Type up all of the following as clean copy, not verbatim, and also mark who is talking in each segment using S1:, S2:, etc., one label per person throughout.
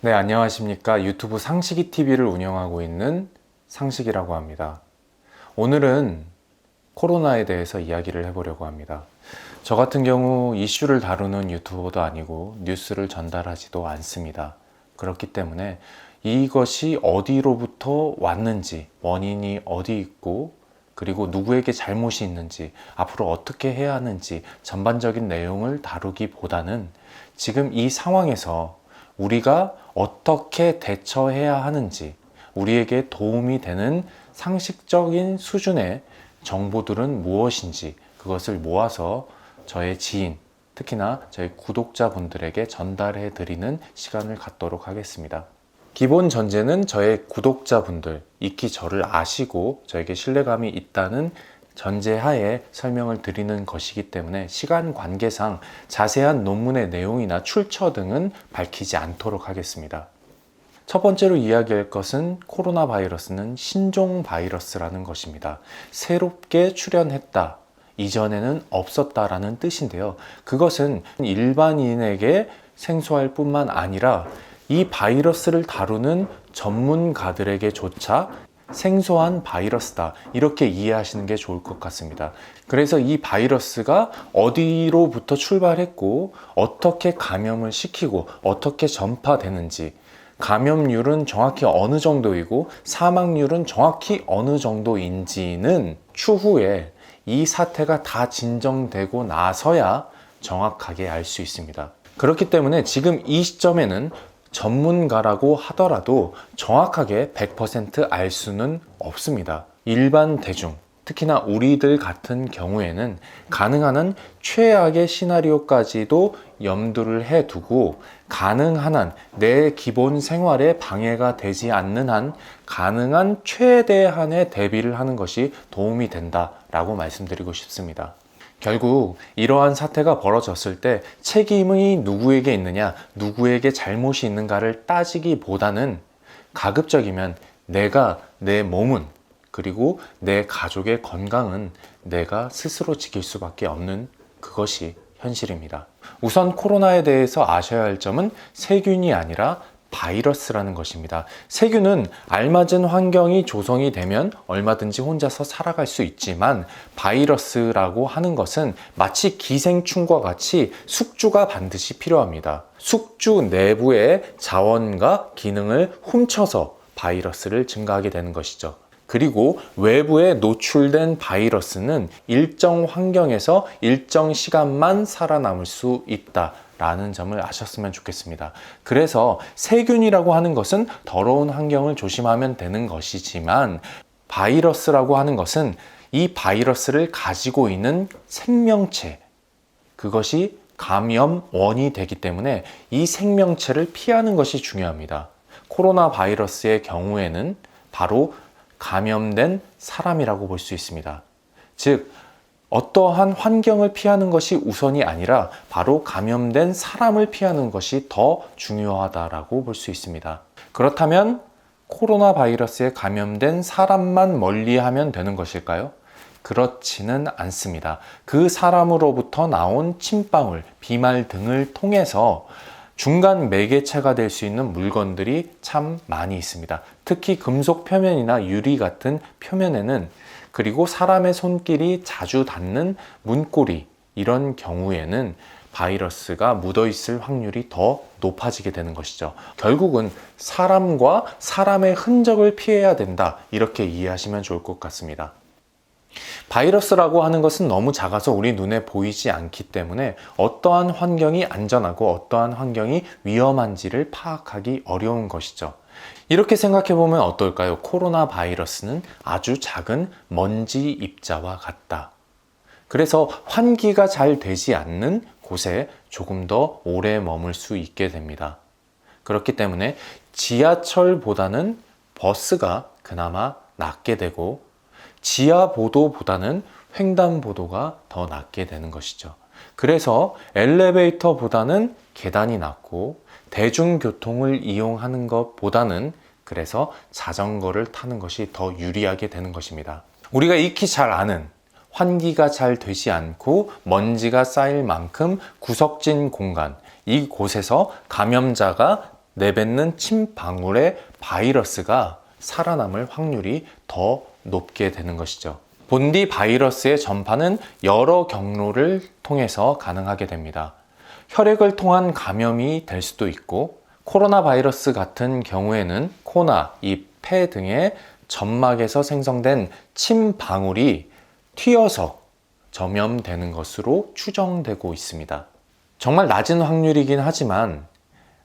S1: 네, 안녕하십니까. 유튜브 상식이 TV를 운영하고 있는 상식이라고 합니다. 오늘은 코로나에 대해서 이야기를 해보려고 합니다. 저 같은 경우 이슈를 다루는 유튜버도 아니고 뉴스를 전달하지도 않습니다. 그렇기 때문에 이것이 어디로부터 왔는지, 원인이 어디 있고, 그리고 누구에게 잘못이 있는지, 앞으로 어떻게 해야 하는지 전반적인 내용을 다루기보다는 지금 이 상황에서 우리가 어떻게 대처해야 하는지, 우리에게 도움이 되는 상식적인 수준의 정보들은 무엇인지 그것을 모아서 저의 지인, 특히나 저희 구독자분들에게 전달해 드리는 시간을 갖도록 하겠습니다. 기본 전제는 저의 구독자분들, 익히 저를 아시고 저에게 신뢰감이 있다는 전제하에 설명을 드리는 것이기 때문에 시간 관계상 자세한 논문의 내용이나 출처 등은 밝히지 않도록 하겠습니다. 첫 번째로 이야기할 것은 코로나 바이러스는 신종 바이러스라는 것입니다. 새롭게 출현했다. 이전에는 없었다라는 뜻인데요. 그것은 일반인에게 생소할 뿐만 아니라 이 바이러스를 다루는 전문가들에게조차 생소한 바이러스다, 이렇게 이해하시는 게 좋을 것 같습니다. 그래서 이 바이러스가 어디로부터 출발했고 어떻게 감염을 시키고 어떻게 전파되는지, 감염률은 정확히 어느 정도이고 사망률은 정확히 어느 정도인지는 추후에 이 사태가 다 진정되고 나서야 정확하게 알 수 있습니다. 그렇기 때문에 지금 이 시점에는 전문가라고 하더라도 정확하게 100% 알 수는 없습니다. 일반 대중, 특히나 우리들 같은 경우에는 가능한 한 최악의 시나리오까지도 염두를 해두고 가능한 한 내 기본 생활에 방해가 되지 않는 한 가능한 최대한의 대비를 하는 것이 도움이 된다라고 말씀드리고 싶습니다. 결국 이러한 사태가 벌어졌을 때 책임이 누구에게 있느냐, 누구에게 잘못이 있는가를 따지기보다는 가급적이면 내가, 내 몸은, 그리고 내 가족의 건강은 내가 스스로 지킬 수밖에 없는 그것이 현실입니다. 우선 코로나에 대해서 아셔야 할 점은 세균이 아니라 바이러스라는 것입니다. 세균은 알맞은 환경이 조성이 되면 얼마든지 혼자서 살아갈 수 있지만 바이러스라고 하는 것은 마치 기생충과 같이 숙주가 반드시 필요합니다. 숙주 내부의 자원과 기능을 훔쳐서 바이러스를 증가하게 되는 것이죠. 그리고 외부에 노출된 바이러스는 일정 환경에서 일정 시간만 살아남을 수 있다 라는 점을 아셨으면 좋겠습니다. 그래서 세균이라고 하는 것은 더러운 환경을 조심하면 되는 것이지만 바이러스라고 하는 것은 이 바이러스를 가지고 있는 생명체, 그것이 감염원이 되기 때문에 이 생명체를 피하는 것이 중요합니다. 코로나 바이러스의 경우에는 바로 감염된 사람이라고 볼 수 있습니다. 즉, 어떠한 환경을 피하는 것이 우선이 아니라 바로 감염된 사람을 피하는 것이 더 중요하다라고 볼 수 있습니다. 그렇다면 코로나 바이러스에 감염된 사람만 멀리하면 되는 것일까요? 그렇지는 않습니다. 그 사람으로부터 나온 침방울, 비말 등을 통해서 중간 매개체가 될 수 있는 물건들이 참 많이 있습니다. 특히 금속 표면이나 유리 같은 표면에는, 그리고 사람의 손길이 자주 닿는 문고리, 이런 경우에는 바이러스가 묻어 있을 확률이 더 높아지게 되는 것이죠. 결국은 사람과 사람의 흔적을 피해야 된다, 이렇게 이해하시면 좋을 것 같습니다. 바이러스라고 하는 것은 너무 작아서 우리 눈에 보이지 않기 때문에 어떠한 환경이 안전하고 어떠한 환경이 위험한지를 파악하기 어려운 것이죠. 이렇게 생각해 보면 어떨까요? 코로나 바이러스는 아주 작은 먼지 입자와 같다. 그래서 환기가 잘 되지 않는 곳에 조금 더 오래 머물 수 있게 됩니다. 그렇기 때문에 지하철보다는 버스가 그나마 낫게 되고 지하보도보다는 횡단보도가 더 낫게 되는 것이죠. 그래서 엘리베이터보다는 계단이 낫고 대중교통을 이용하는 것보다는 그래서 자전거를 타는 것이 더 유리하게 되는 것입니다. 우리가 익히 잘 아는 환기가 잘 되지 않고 먼지가 쌓일 만큼 구석진 공간, 이곳에서 감염자가 내뱉는 침 방울의 바이러스가 살아남을 확률이 더 높게 되는 것이죠. 본디 바이러스의 전파는 여러 경로를 통해서 가능하게 됩니다. 혈액을 통한 감염이 될 수도 있고, 코로나 바이러스 같은 경우에는 코나, 입, 폐 등의 점막에서 생성된 침 방울이 튀어서 전염되는 것으로 추정되고 있습니다. 정말 낮은 확률이긴 하지만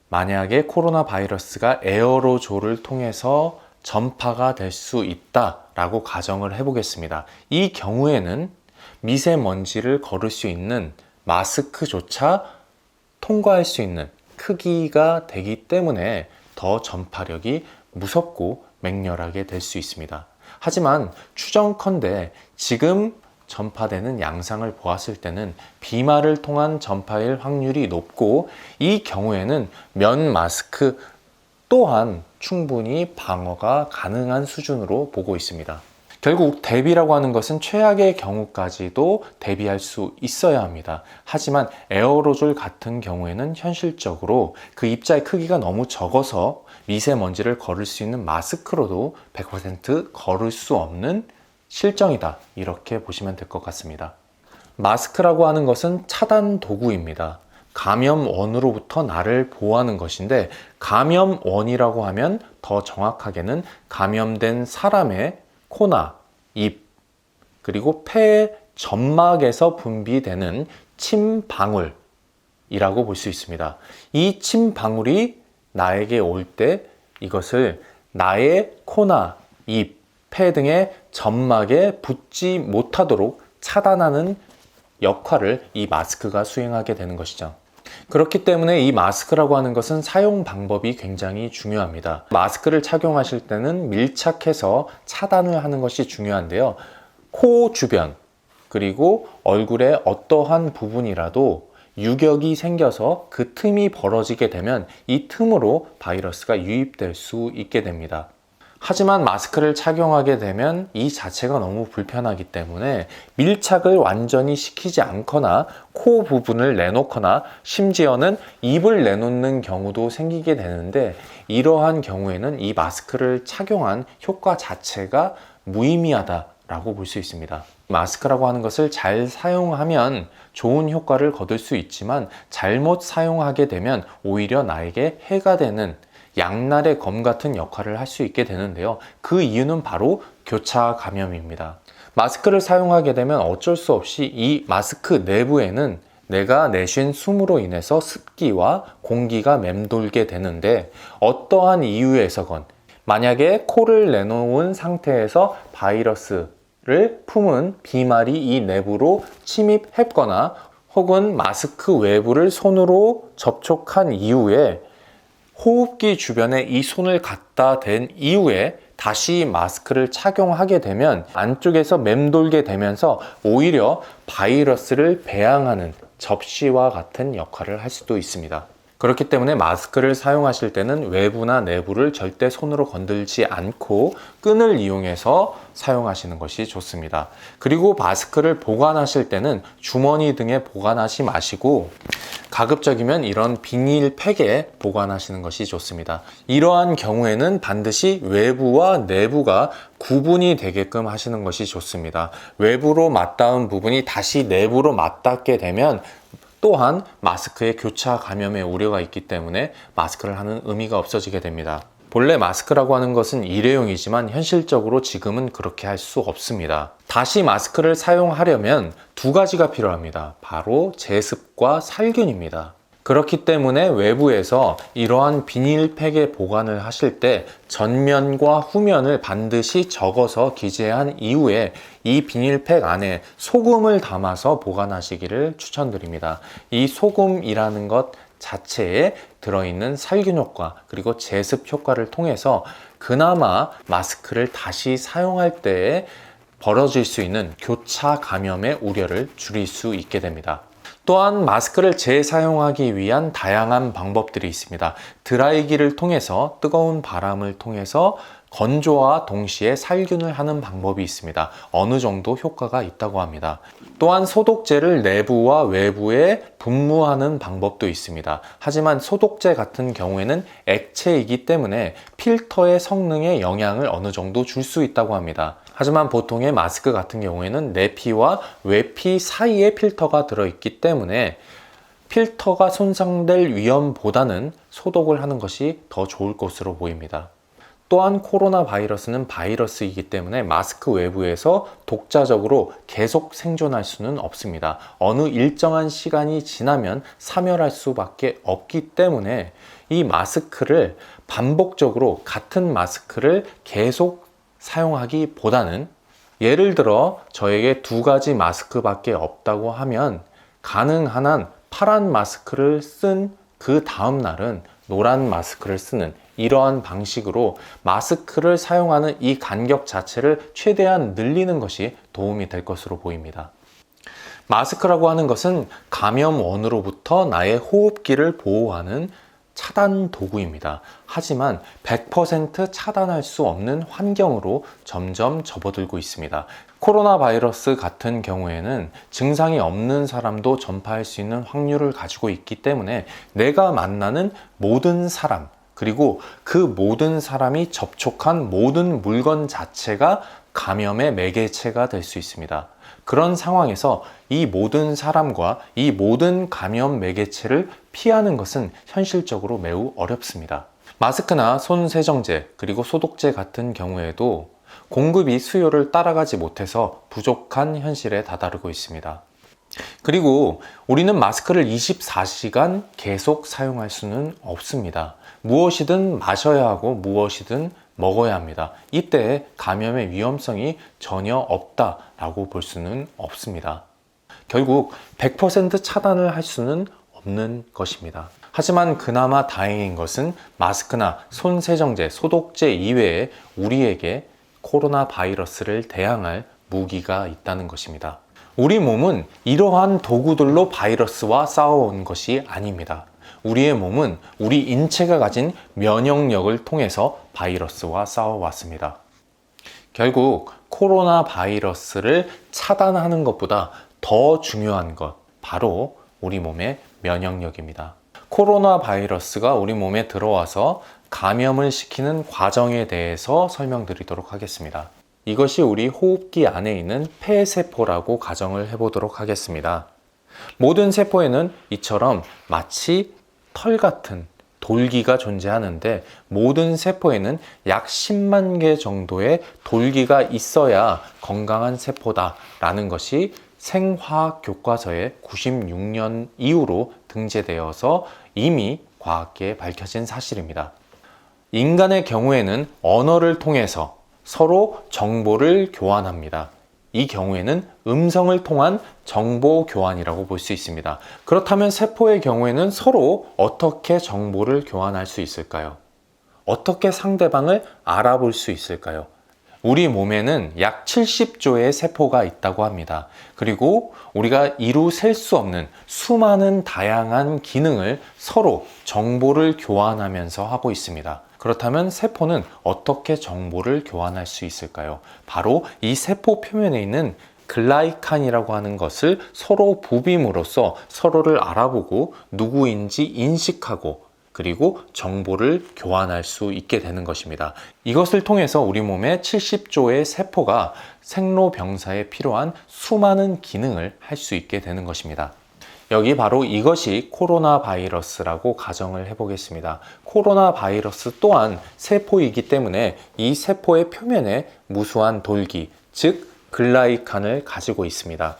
S1: 만약에 코로나 바이러스가 에어로졸을 통해서 전파가 될 수 있다라고 가정을 해보겠습니다. 이 경우에는 미세먼지를 걸을 수 있는 마스크조차 통과할 수 있는 크기가 되기 때문에 더 전파력이 무섭고 맹렬하게 될 수 있습니다. 하지만 추정컨대 지금 전파되는 양상을 보았을 때는 비말을 통한 전파일 확률이 높고, 이 경우에는 면 마스크 또한 충분히 방어가 가능한 수준으로 보고 있습니다. 결국 대비라고 하는 것은 최악의 경우까지도 대비할 수 있어야 합니다. 하지만 에어로졸 같은 경우에는 현실적으로 그 입자의 크기가 너무 적어서 미세먼지를 걸을 수 있는 마스크로도 100% 걸을 수 없는 실정이다, 이렇게 보시면 될 것 같습니다. 마스크라고 하는 것은 차단 도구입니다. 감염원으로부터 나를 보호하는 것인데, 감염원이라고 하면 더 정확하게는 감염된 사람의 코나, 입, 그리고 폐의 점막에서 분비되는 침방울이라고 볼 수 있습니다. 이 침방울이 나에게 올 때 이것을 나의 코나, 입, 폐 등의 점막에 붙지 못하도록 차단하는 역할을 이 마스크가 수행하게 되는 것이죠. 그렇기 때문에 이 마스크라고 하는 것은 사용 방법이 굉장히 중요합니다. 마스크를 착용하실 때는 밀착해서 차단을 하는 것이 중요한데요. 코 주변, 그리고 얼굴의 어떠한 부분이라도 유격이 생겨서 그 틈이 벌어지게 되면 이 틈으로 바이러스가 유입될 수 있게 됩니다. 하지만 마스크를 착용하게 되면 이 자체가 너무 불편하기 때문에 밀착을 완전히 시키지 않거나 코 부분을 내놓거나 심지어는 입을 내놓는 경우도 생기게 되는데, 이러한 경우에는 이 마스크를 착용한 효과 자체가 무의미하다라고 볼 수 있습니다. 마스크라고 하는 것을 잘 사용하면 좋은 효과를 거둘 수 있지만, 잘못 사용하게 되면 오히려 나에게 해가 되는 양날의 검 같은 역할을 할 수 있게 되는데요. 그 이유는 바로 교차 감염입니다. 마스크를 사용하게 되면 어쩔 수 없이 이 마스크 내부에는 내가 내쉰 숨으로 인해서 습기와 공기가 맴돌게 되는데, 어떠한 이유에서건 만약에 코를 내놓은 상태에서 바이러스를 품은 비말이 이 내부로 침입했거나 혹은 마스크 외부를 손으로 접촉한 이후에 호흡기 주변에 이 손을 갖다 댄 이후에 다시 마스크를 착용하게 되면 안쪽에서 맴돌게 되면서 오히려 바이러스를 배양하는 접시와 같은 역할을 할 수도 있습니다. 그렇기 때문에 마스크를 사용하실 때는 외부나 내부를 절대 손으로 건들지 않고 끈을 이용해서 사용하시는 것이 좋습니다. 그리고 마스크를 보관하실 때는 주머니 등에 보관하지 마시고 가급적이면 이런 비닐팩에 보관하시는 것이 좋습니다. 이러한 경우에는 반드시 외부와 내부가 구분이 되게끔 하시는 것이 좋습니다. 외부로 맞닿은 부분이 다시 내부로 맞닿게 되면 또한 마스크에 교차 감염의 우려가 있기 때문에 마스크를 하는 의미가 없어지게 됩니다. 본래 마스크라고 하는 것은 일회용이지만 현실적으로 지금은 그렇게 할 수 없습니다. 다시 마스크를 사용하려면 두 가지가 필요합니다. 바로 제습과 살균입니다. 그렇기 때문에 외부에서 이러한 비닐팩에 보관을 하실 때 전면과 후면을 반드시 적어서 기재한 이후에 이 비닐팩 안에 소금을 담아서 보관하시기를 추천드립니다. 이 소금이라는 것 자체에 들어있는 살균 효과 그리고 제습 효과를 통해서 그나마 마스크를 다시 사용할 때에 벌어질 수 있는 교차 감염의 우려를 줄일 수 있게 됩니다. 또한 마스크를 재사용하기 위한 다양한 방법들이 있습니다. 드라이기를 통해서 뜨거운 바람을 통해서 건조와 동시에 살균을 하는 방법이 있습니다. 어느 정도 효과가 있다고 합니다. 또한 소독제를 내부와 외부에 분무하는 방법도 있습니다. 하지만 소독제 같은 경우에는 액체이기 때문에 필터의 성능에 영향을 어느 정도 줄 수 있다고 합니다. 하지만 보통의 마스크 같은 경우에는 내피와 외피 사이에 필터가 들어있기 때문에 필터가 손상될 위험보다는 소독을 하는 것이 더 좋을 것으로 보입니다. 또한 코로나 바이러스는 바이러스이기 때문에 마스크 외부에서 독자적으로 계속 생존할 수는 없습니다. 어느 일정한 시간이 지나면 사멸할 수밖에 없기 때문에 이 마스크를 반복적으로 같은 마스크를 계속 사용하기보다는, 예를 들어 저에게 2가지 마스크밖에 없다고 하면 가능한 한 파란 마스크를 쓴 그 다음 날은 노란 마스크를 쓰는 이러한 방식으로 마스크를 사용하는 이 간격 자체를 최대한 늘리는 것이 도움이 될 것으로 보입니다. 마스크라고 하는 것은 감염원으로부터 나의 호흡기를 보호하는 차단 도구입니다. 하지만 100% 차단할 수 없는 환경으로 점점 접어들고 있습니다. 코로나 바이러스 같은 경우에는 증상이 없는 사람도 전파할 수 있는 확률을 가지고 있기 때문에 내가 만나는 모든 사람, 그리고 그 모든 사람이 접촉한 모든 물건 자체가 감염의 매개체가 될 수 있습니다. 그런 상황에서 이 모든 사람과 이 모든 감염 매개체를 피하는 것은 현실적으로 매우 어렵습니다. 마스크나 손 세정제 그리고 소독제 같은 경우에도 공급이 수요를 따라가지 못해서 부족한 현실에 다다르고 있습니다. 그리고 우리는 마스크를 24시간 계속 사용할 수는 없습니다. 무엇이든 마셔야 하고 무엇이든 먹어야 합니다. 이때 감염의 위험성이 전혀 없다라고 볼 수는 없습니다. 결국 100% 차단을 할 수는 없는 것입니다. 하지만 그나마 다행인 것은 마스크나 손 세정제, 소독제 이외에 우리에게 코로나 바이러스를 대항할 무기가 있다는 것입니다. 우리 몸은 이러한 도구들로 바이러스와 싸워온 것이 아닙니다. 우리의 몸은 우리 인체가 가진 면역력을 통해서 바이러스와 싸워왔습니다. 결국 코로나 바이러스를 차단하는 것보다 더 중요한 것, 바로 우리 몸의 면역력입니다. 코로나 바이러스가 우리 몸에 들어와서 감염을 시키는 과정에 대해서 설명드리도록 하겠습니다. 이것이 우리 호흡기 안에 있는 폐세포라고 가정을 해보도록 하겠습니다. 모든 세포에는 이처럼 마치 털 같은 돌기가 존재하는데 모든 세포에는 약 10만 개 정도의 돌기가 있어야 건강한 세포다라는 것이 생화학 교과서에 96년 이후로 등재되어서 이미 과학계에 밝혀진 사실입니다. 인간의 경우에는 언어를 통해서 서로 정보를 교환합니다. 이 경우에는 음성을 통한 정보 교환이라고 볼 수 있습니다. 그렇다면 세포의 경우에는 서로 어떻게 정보를 교환할 수 있을까요? 어떻게 상대방을 알아볼 수 있을까요? 우리 몸에는 약 70조의 세포가 있다고 합니다. 그리고 우리가 이루 셀 수 없는 수많은 다양한 기능을 서로 정보를 교환하면서 하고 있습니다. 그렇다면 세포는 어떻게 정보를 교환할 수 있을까요? 바로 이 세포 표면에 있는 글라이칸이라고 하는 것을 서로 부빔으로써 서로를 알아보고 누구인지 인식하고 그리고 정보를 교환할 수 있게 되는 것입니다. 이것을 통해서 우리 몸의 70조의 세포가 생로병사에 필요한 수많은 기능을 할 수 있게 되는 것입니다. 여기 바로 이것이 코로나 바이러스라고 가정을 해보겠습니다. 코로나 바이러스 또한 세포이기 때문에 이 세포의 표면에 무수한 돌기, 즉 글라이칸을 가지고 있습니다.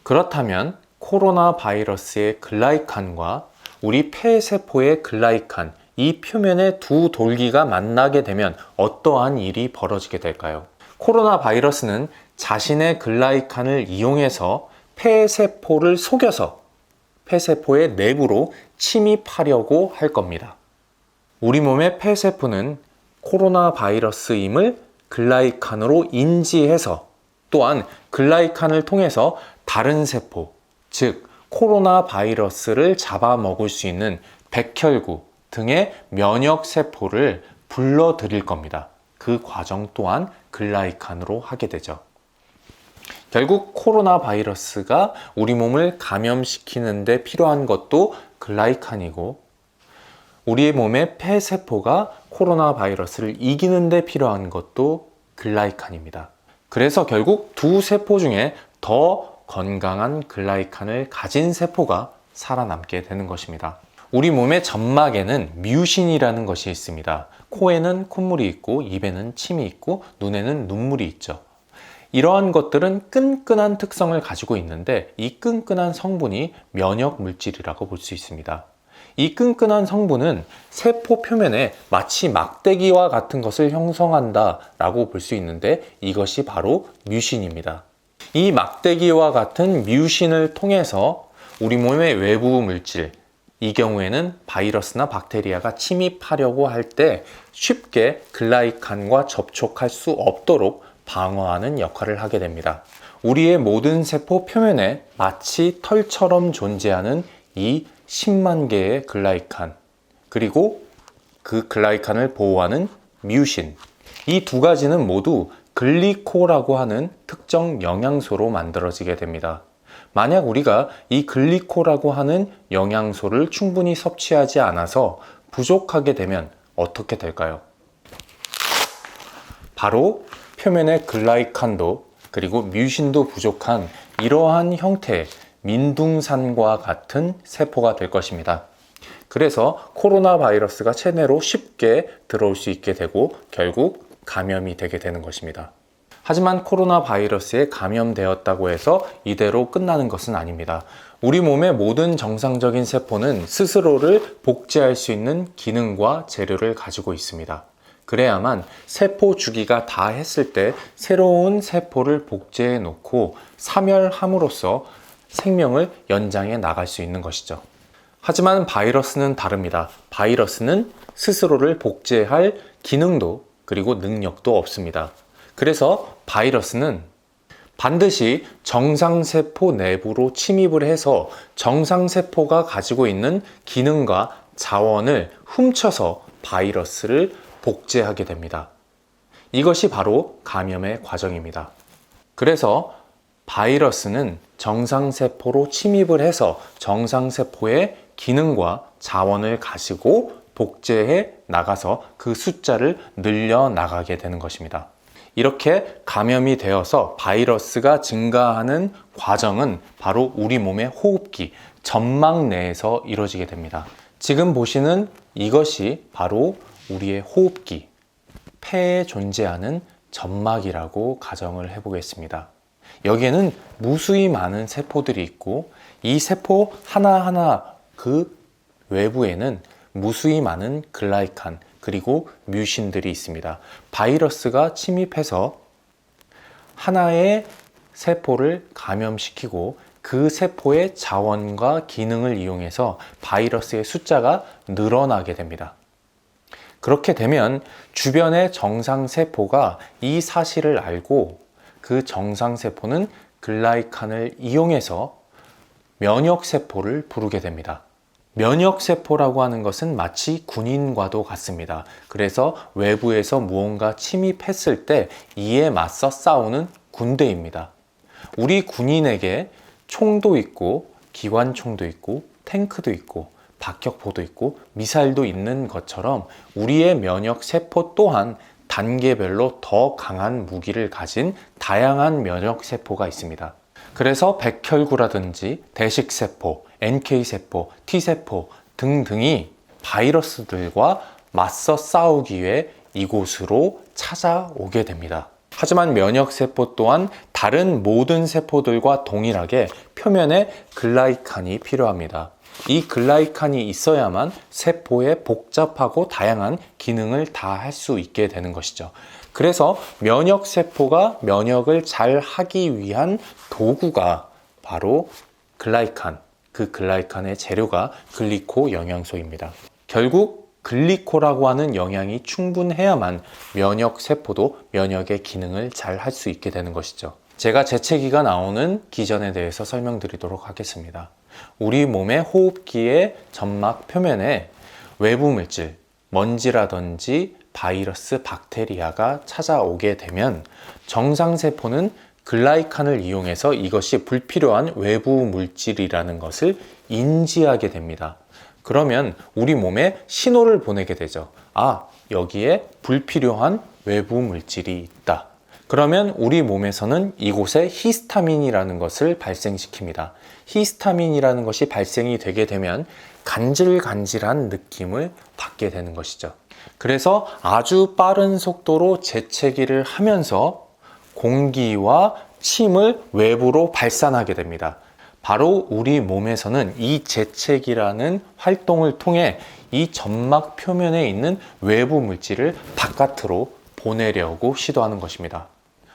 S1: 그렇다면 코로나 바이러스의 글라이칸과 우리 폐세포의 글라이칸, 이 표면의 두 돌기가 만나게 되면 어떠한 일이 벌어지게 될까요? 코로나 바이러스는 자신의 글라이칸을 이용해서 폐세포를 속여서 폐세포의 내부로 침입하려고 할 겁니다. 우리 몸의 폐세포는 코로나 바이러스임을 글라이칸으로 인지해서 또한 글라이칸을 통해서 다른 세포, 즉 코로나 바이러스를 잡아먹을 수 있는 백혈구 등의 면역 세포를 불러들일 겁니다. 그 과정 또한 글라이칸으로 하게 되죠. 결국 코로나 바이러스가 우리 몸을 감염시키는 데 필요한 것도 글라이칸이고, 우리의 몸의 폐세포가 코로나 바이러스를 이기는 데 필요한 것도 글라이칸입니다. 그래서 결국 두 세포 중에 더 건강한 글라이칸을 가진 세포가 살아남게 되는 것입니다. 우리 몸의 점막에는 뮤신이라는 것이 있습니다. 코에는 콧물이 있고, 입에는 침이 있고, 눈에는 눈물이 있죠. 이러한 것들은 끈끈한 특성을 가지고 있는데, 이 끈끈한 성분이 면역 물질이라고 볼 수 있습니다. 이 끈끈한 성분은 세포 표면에 마치 막대기와 같은 것을 형성한다 라고 볼 수 있는데, 이것이 바로 뮤신입니다. 이 막대기와 같은 뮤신을 통해서 우리 몸의 외부 물질, 이 경우에는 바이러스나 박테리아가 침입하려고 할 때 쉽게 글라이칸과 접촉할 수 없도록 방어하는 역할을 하게 됩니다. 우리의 모든 세포 표면에 마치 털처럼 존재하는 이 10만 개의 글라이칸, 그리고 그 글라이칸을 보호하는 뮤신, 이 두 가지는 모두 글리코라고 하는 특정 영양소로 만들어지게 됩니다. 만약 우리가 이 글리코라고 하는 영양소를 충분히 섭취하지 않아서 부족하게 되면 어떻게 될까요? 바로 표면의 글라이칸도 그리고 뮤신도 부족한 이러한 형태의 민둥산과 같은 세포가 될 것입니다. 그래서 코로나 바이러스가 체내로 쉽게 들어올 수 있게 되고 결국 감염이 되게 되는 것입니다. 하지만 코로나 바이러스에 감염되었다고 해서 이대로 끝나는 것은 아닙니다. 우리 몸의 모든 정상적인 세포는 스스로를 복제할 수 있는 기능과 재료를 가지고 있습니다. 그래야만 세포 주기가 다 했을 때 새로운 세포를 복제해 놓고 사멸함으로써 생명을 연장해 나갈 수 있는 것이죠. 하지만 바이러스는 다릅니다. 바이러스는 스스로를 복제할 기능도 그리고 능력도 없습니다. 그래서 바이러스는 반드시 정상세포 내부로 침입을 해서 정상세포가 가지고 있는 기능과 자원을 훔쳐서 바이러스를 복제하게 됩니다. 이것이 바로 감염의 과정입니다. 그래서 바이러스는 정상세포로 침입을 해서 정상세포의 기능과 자원을 가지고 복제해 나가서 그 숫자를 늘려 나가게 되는 것입니다. 이렇게 감염이 되어서 바이러스가 증가하는 과정은 바로 우리 몸의 호흡기, 점막 내에서 이루어지게 됩니다. 지금 보시는 이것이 바로 우리의 호흡기, 폐에 존재하는 점막이라고 가정을 해보겠습니다. 여기에는 무수히 많은 세포들이 있고 이 세포 하나하나 그 외부에는 무수히 많은 글라이칸 그리고 뮤신들이 있습니다. 바이러스가 침입해서 하나의 세포를 감염시키고 그 세포의 자원과 기능을 이용해서 바이러스의 숫자가 늘어나게 됩니다. 그렇게 되면 주변의 정상세포가 이 사실을 알고 그 정상세포는 글라이칸을 이용해서 면역세포를 부르게 됩니다. 면역세포라고 하는 것은 마치 군인과도 같습니다. 그래서 외부에서 무언가 침입했을 때 이에 맞서 싸우는 군대입니다. 우리 군인에게 총도 있고 기관총도 있고 탱크도 있고 박격포도 있고 미사일도 있는 것처럼 우리의 면역세포 또한 단계별로 더 강한 무기를 가진 다양한 면역세포가 있습니다. 그래서 백혈구라든지 대식세포, NK세포, T세포 등등이 바이러스들과 맞서 싸우기 위해 이곳으로 찾아오게 됩니다. 하지만 면역세포 또한 다른 모든 세포들과 동일하게 표면에 글라이칸이 필요합니다. 이 글라이칸이 있어야만 세포의 복잡하고 다양한 기능을 다 할 수 있게 되는 것이죠. 그래서 면역세포가 면역을 잘 하기 위한 도구가 바로 글라이칸, 그 글라이칸의 재료가 글리코 영양소입니다. 결국 글리코라고 하는 영양이 충분해야만 면역세포도 면역의 기능을 잘 할 수 있게 되는 것이죠. 제가 재채기가 나오는 기전에 대해서 설명드리도록 하겠습니다. 우리 몸의 호흡기의 점막 표면에 외부 물질, 먼지라든지 바이러스, 박테리아가 찾아오게 되면 정상세포는 글라이칸을 이용해서 이것이 불필요한 외부 물질이라는 것을 인지하게 됩니다. 그러면 우리 몸에 신호를 보내게 되죠. 아, 여기에 불필요한 외부 물질이 있다. 그러면 우리 몸에서는 이곳에 히스타민이라는 것을 발생시킵니다. 히스타민이라는 것이 발생이 되게 되면 간질간질한 느낌을 받게 되는 것이죠. 그래서 아주 빠른 속도로 재채기를 하면서 공기와 침을 외부로 발산하게 됩니다. 바로 우리 몸에서는 이 재채기라는 활동을 통해 이 점막 표면에 있는 외부 물질을 바깥으로 보내려고 시도하는 것입니다.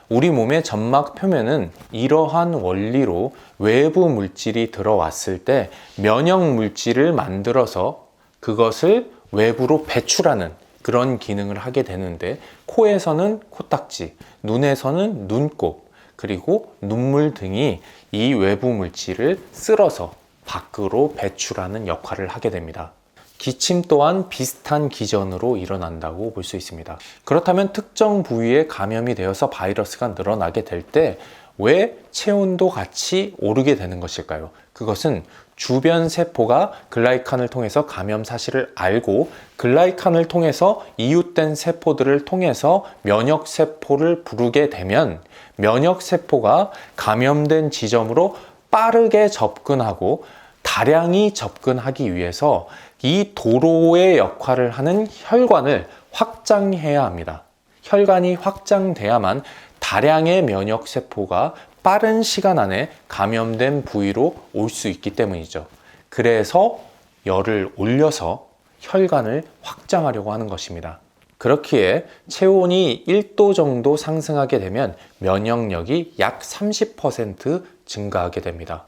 S1: 우리 몸의 점막 표면은 이러한 원리로 외부 물질이 들어왔을 때 면역 물질을 만들어서 그것을 외부로 배출하는 그런 기능을 하게 되는데, 코에서는 코딱지, 눈에서는 눈곱, 그리고 눈물 등이 이 외부 물질을 쓸어서 밖으로 배출하는 역할을 하게 됩니다. 기침 또한 비슷한 기전으로 일어난다고 볼 수 있습니다. 그렇다면 특정 부위에 감염이 되어서 바이러스가 늘어나게 될 때 왜 체온도 같이 오르게 되는 것일까요? 그것은 주변 세포가 글라이칸을 통해서 감염 사실을 알고 글라이칸을 통해서 이웃된 세포들을 통해서 면역 세포를 부르게 되면 면역 세포가 감염된 지점으로 빠르게 접근하고 다량이 접근하기 위해서 이 도로의 역할을 하는 혈관을 확장해야 합니다. 혈관이 확장돼야만 다량의 면역 세포가 빠른 시간 안에 감염된 부위로 올 수 있기 때문이죠. 그래서 열을 올려서 혈관을 확장하려고 하는 것입니다. 그렇기에 체온이 1도 정도 상승하게 되면 면역력이 약 30% 증가하게 됩니다.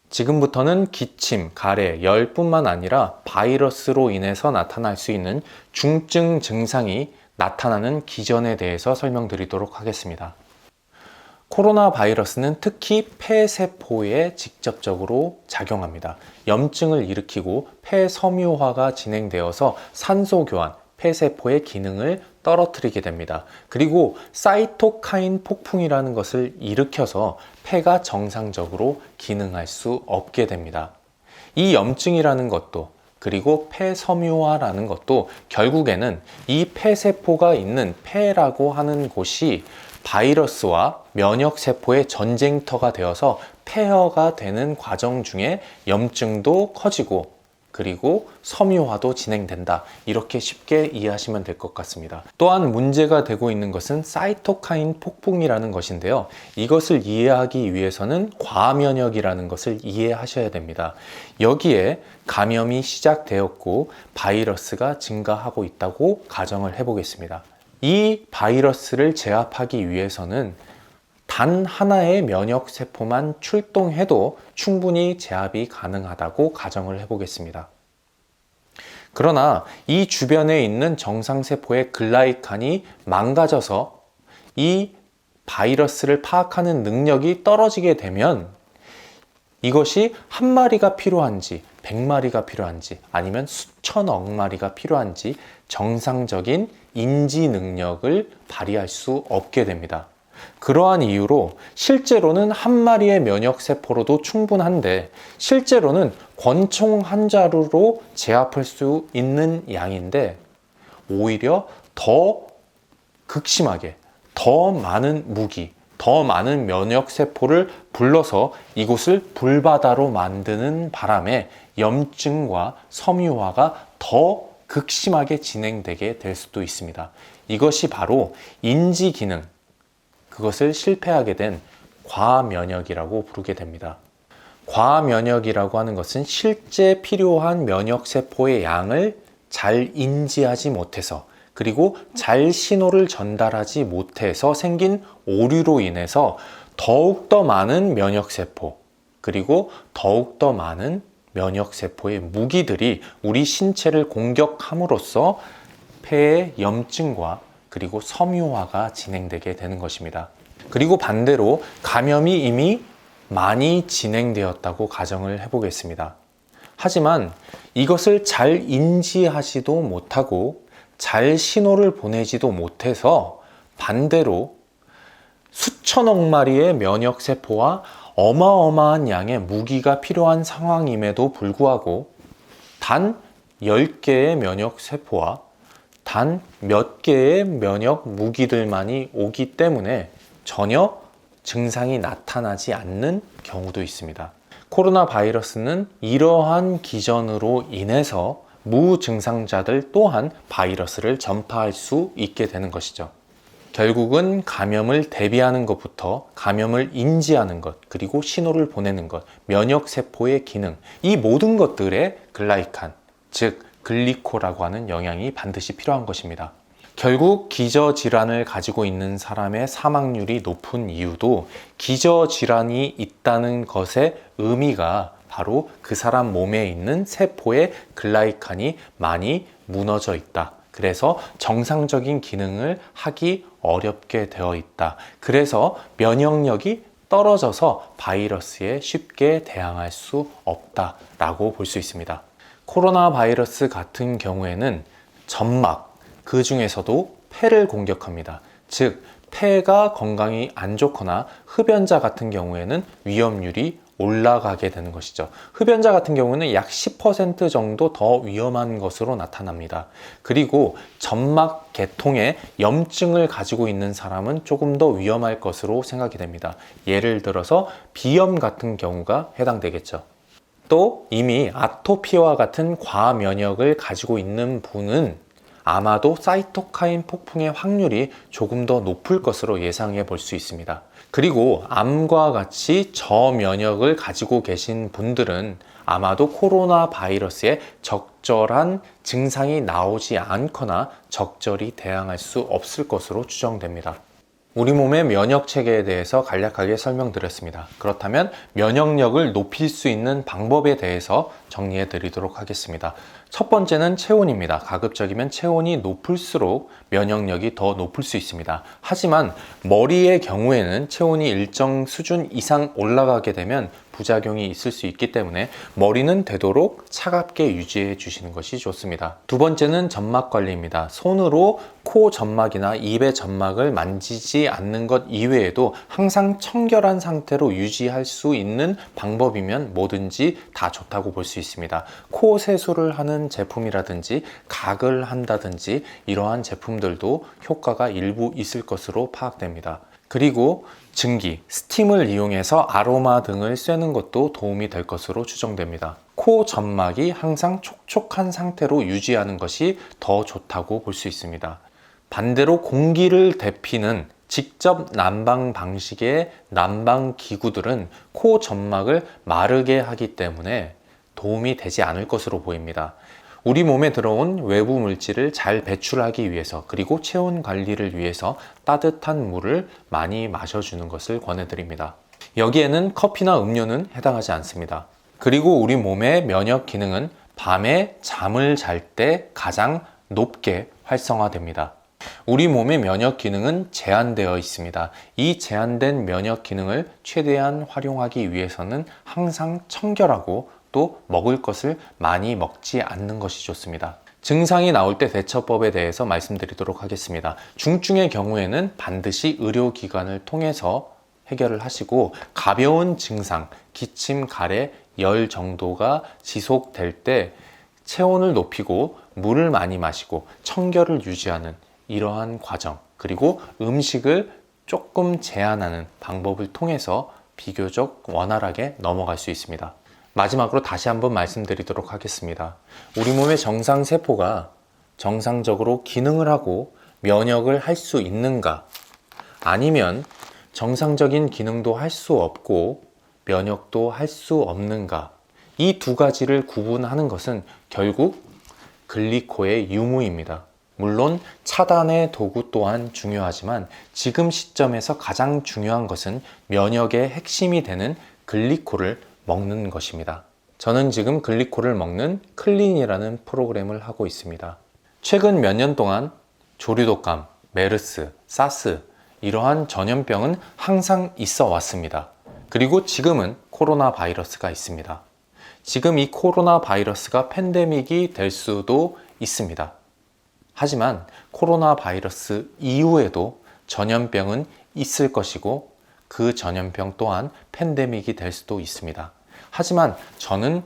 S1: 지금부터는 기침, 가래, 열뿐만 아니라 바이러스로 인해서 나타날 수 있는 중증 증상이 나타나는 기전에 대해서 설명드리도록 하겠습니다. 코로나 바이러스는 특히 폐세포에 직접적으로 작용합니다. 염증을 일으키고 폐섬유화가 진행되어서 산소 교환, 폐세포의 기능을 떨어뜨리게 됩니다. 그리고 사이토카인 폭풍이라는 것을 일으켜서 폐가 정상적으로 기능할 수 없게 됩니다. 이 염증이라는 것도 그리고 폐섬유화라는 것도 결국에는 이 폐세포가 있는 폐라고 하는 곳이 바이러스와 면역세포의 전쟁터가 되어서 폐허가 되는 과정 중에 염증도 커지고 그리고 섬유화도 진행된다. 이렇게 쉽게 이해하시면 될 것 같습니다. 또한 문제가 되고 있는 것은 사이토카인 폭풍이라는 것인데요. 이것을 이해하기 위해서는 과면역이라는 것을 이해하셔야 됩니다. 여기에 감염이 시작되었고 바이러스가 증가하고 있다고 가정을 해보겠습니다. 이 바이러스를 제압하기 위해서는 단 하나의 면역세포만 출동해도 충분히 제압이 가능하다고 가정을 해보겠습니다. 그러나 이 주변에 있는 정상세포의 글라이칸이 망가져서 이 바이러스를 파악하는 능력이 떨어지게 되면 이것이 한 마리가 필요한지 100마리가 필요한지 아니면 수천억 마리가 필요한지 정상적인 인지 능력을 발휘할 수 없게 됩니다. 그러한 이유로 실제로는 한 마리의 면역세포로도 충분한데 실제로는 권총 한 자루로 제압할 수 있는 양인데 오히려 더 극심하게 더 많은 무기, 더 많은 면역세포를 불러서 이곳을 불바다로 만드는 바람에 염증과 섬유화가 더 극심하게 진행되게 될 수도 있습니다. 이것이 바로 인지 기능, 그것을 실패하게 된 과면역이라고 부르게 됩니다. 과면역이라고 하는 것은 실제 필요한 면역세포의 양을 잘 인지하지 못해서 그리고 잘 신호를 전달하지 못해서 생긴 오류로 인해서 더욱더 많은 면역세포 그리고 더욱더 많은 면역세포의 무기들이 우리 신체를 공격함으로써 폐의 염증과 그리고 섬유화가 진행되게 되는 것입니다. 그리고 반대로 감염이 이미 많이 진행되었다고 가정을 해보겠습니다. 하지만 이것을 잘 인지하지도 못하고 잘 신호를 보내지도 못해서 반대로 수천억 마리의 면역세포와 어마어마한 양의 무기가 필요한 상황임에도 불구하고 단 10개의 면역세포와 단 몇 개의 면역 무기들만이 오기 때문에 전혀 증상이 나타나지 않는 경우도 있습니다. 코로나 바이러스는 이러한 기전으로 인해서 무증상자들 또한 바이러스를 전파할 수 있게 되는 것이죠. 결국은 감염을 대비하는 것부터 감염을 인지하는 것, 그리고 신호를 보내는 것, 면역세포의 기능, 이 모든 것들에 글라이칸, 즉 글리코라고 하는 영양이 반드시 필요한 것입니다. 결국 기저질환을 가지고 있는 사람의 사망률이 높은 이유도 기저질환이 있다는 것의 의미가 바로 그 사람 몸에 있는 세포의 글라이칸이 많이 무너져 있다. 그래서 정상적인 기능을 하기 어렵게 되어 있다. 그래서 면역력이 떨어져서 바이러스에 쉽게 대항할 수 없다라고 볼 수 있습니다. 코로나 바이러스 같은 경우에는 점막, 그 중에서도 폐를 공격합니다. 즉, 폐가 건강이 안 좋거나 흡연자 같은 경우에는 위험률이 올라가게 되는 것이죠. 흡연자 같은 경우는 약 10% 정도 더 위험한 것으로 나타납니다. 그리고 점막 계통에 염증을 가지고 있는 사람은 조금 더 위험할 것으로 생각이 됩니다. 예를 들어서 비염 같은 경우가 해당되겠죠. 또 이미 아토피와 같은 과면역을 가지고 있는 분은 아마도 사이토카인 폭풍의 확률이 조금 더 높을 것으로 예상해 볼 수 있습니다. 그리고 암과 같이 저면역을 가지고 계신 분들은 아마도 코로나 바이러스에 적절한 증상이 나오지 않거나 적절히 대항할 수 없을 것으로 추정됩니다. 우리 몸의 면역 체계에 대해서 간략하게 설명드렸습니다. 그렇다면 면역력을 높일 수 있는 방법에 대해서 정리해 드리도록 하겠습니다. 첫 번째는 체온입니다. 가급적이면 체온이 높을수록 면역력이 더 높을 수 있습니다. 하지만 머리의 경우에는 체온이 일정 수준 이상 올라가게 되면 부작용이 있을 수 있기 때문에 머리는 되도록 차갑게 유지해 주시는 것이 좋습니다. 두 번째는 점막 관리입니다. 손으로 코 점막이나 입의 점막을 만지지 않는 것 이외에도 항상 청결한 상태로 유지할 수 있는 방법이면 뭐든지 다 좋다고 볼 수 있습니다. 코 세수를 하는 제품이라든지 각을 한다든지 이러한 제품들도 효과가 일부 있을 것으로 파악됩니다. 그리고 증기, 스팀을 이용해서 아로마 등을 쐬는 것도 도움이 될 것으로 추정됩니다. 코 점막이 항상 촉촉한 상태로 유지하는 것이 더 좋다고 볼 수 있습니다. 반대로 공기를 데피는 직접 난방 방식의 난방 기구들은 코 점막을 마르게 하기 때문에 도움이 되지 않을 것으로 보입니다. 우리 몸에 들어온 외부 물질을 잘 배출하기 위해서, 그리고 체온 관리를 위해서 따뜻한 물을 많이 마셔주는 것을 권해드립니다. 여기에는 커피나 음료는 해당하지 않습니다. 그리고 우리 몸의 면역 기능은 밤에 잠을 잘 때 가장 높게 활성화됩니다. 우리 몸의 면역 기능은 제한되어 있습니다. 이 제한된 면역 기능을 최대한 활용하기 위해서는 항상 청결하고 또 먹을 것을 많이 먹지 않는 것이 좋습니다. 증상이 나올 때 대처법에 대해서 말씀드리도록 하겠습니다. 중증의 경우에는 반드시 의료기관을 통해서 해결을 하시고, 가벼운 증상, 기침, 가래, 열 정도가 지속될 때 체온을 높이고 물을 많이 마시고 청결을 유지하는 이러한 과정, 그리고 음식을 조금 제한하는 방법을 통해서 비교적 원활하게 넘어갈 수 있습니다. 마지막으로 다시 한번 말씀드리도록 하겠습니다. 우리 몸의 정상세포가 정상적으로 기능을 하고 면역을 할 수 있는가? 아니면 정상적인 기능도 할 수 없고 면역도 할 수 없는가? 이 두 가지를 구분하는 것은 결국 글리코의 유무입니다. 물론 차단의 도구 또한 중요하지만 지금 시점에서 가장 중요한 것은 면역의 핵심이 되는 글리코를 먹는 것입니다. 저는 지금 글리코를 먹는 클린이라는 프로그램을 하고 있습니다. 최근 몇 년 동안 조류독감, 메르스, 사스 이러한 전염병은 항상 있어 왔습니다. 그리고 지금은 코로나 바이러스가 있습니다. 지금 이 코로나 바이러스가 팬데믹이 될 수도 있습니다. 하지만 코로나 바이러스 이후에도 전염병은 있을 것이고 그 전염병 또한 팬데믹이 될 수도 있습니다. 하지만 저는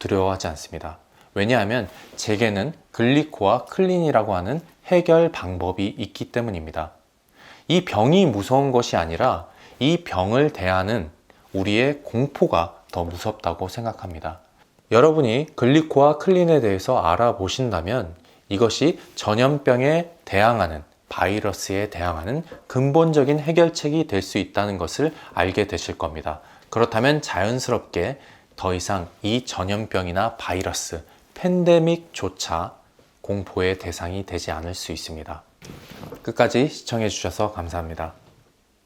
S1: 두려워하지 않습니다. 왜냐하면 제게는 글리코와 클린이라고 하는 해결 방법이 있기 때문입니다. 이 병이 무서운 것이 아니라 이 병을 대하는 우리의 공포가 더 무섭다고 생각합니다. 여러분이 글리코와 클린에 대해서 알아보신다면 이것이 전염병에 대항하는, 바이러스에 대항하는 근본적인 해결책이 될 수 있다는 것을 알게 되실 겁니다. 그렇다면 자연스럽게 더 이상 이 전염병이나 바이러스, 팬데믹조차 공포의 대상이 되지 않을 수 있습니다. 끝까지 시청해 주셔서 감사합니다.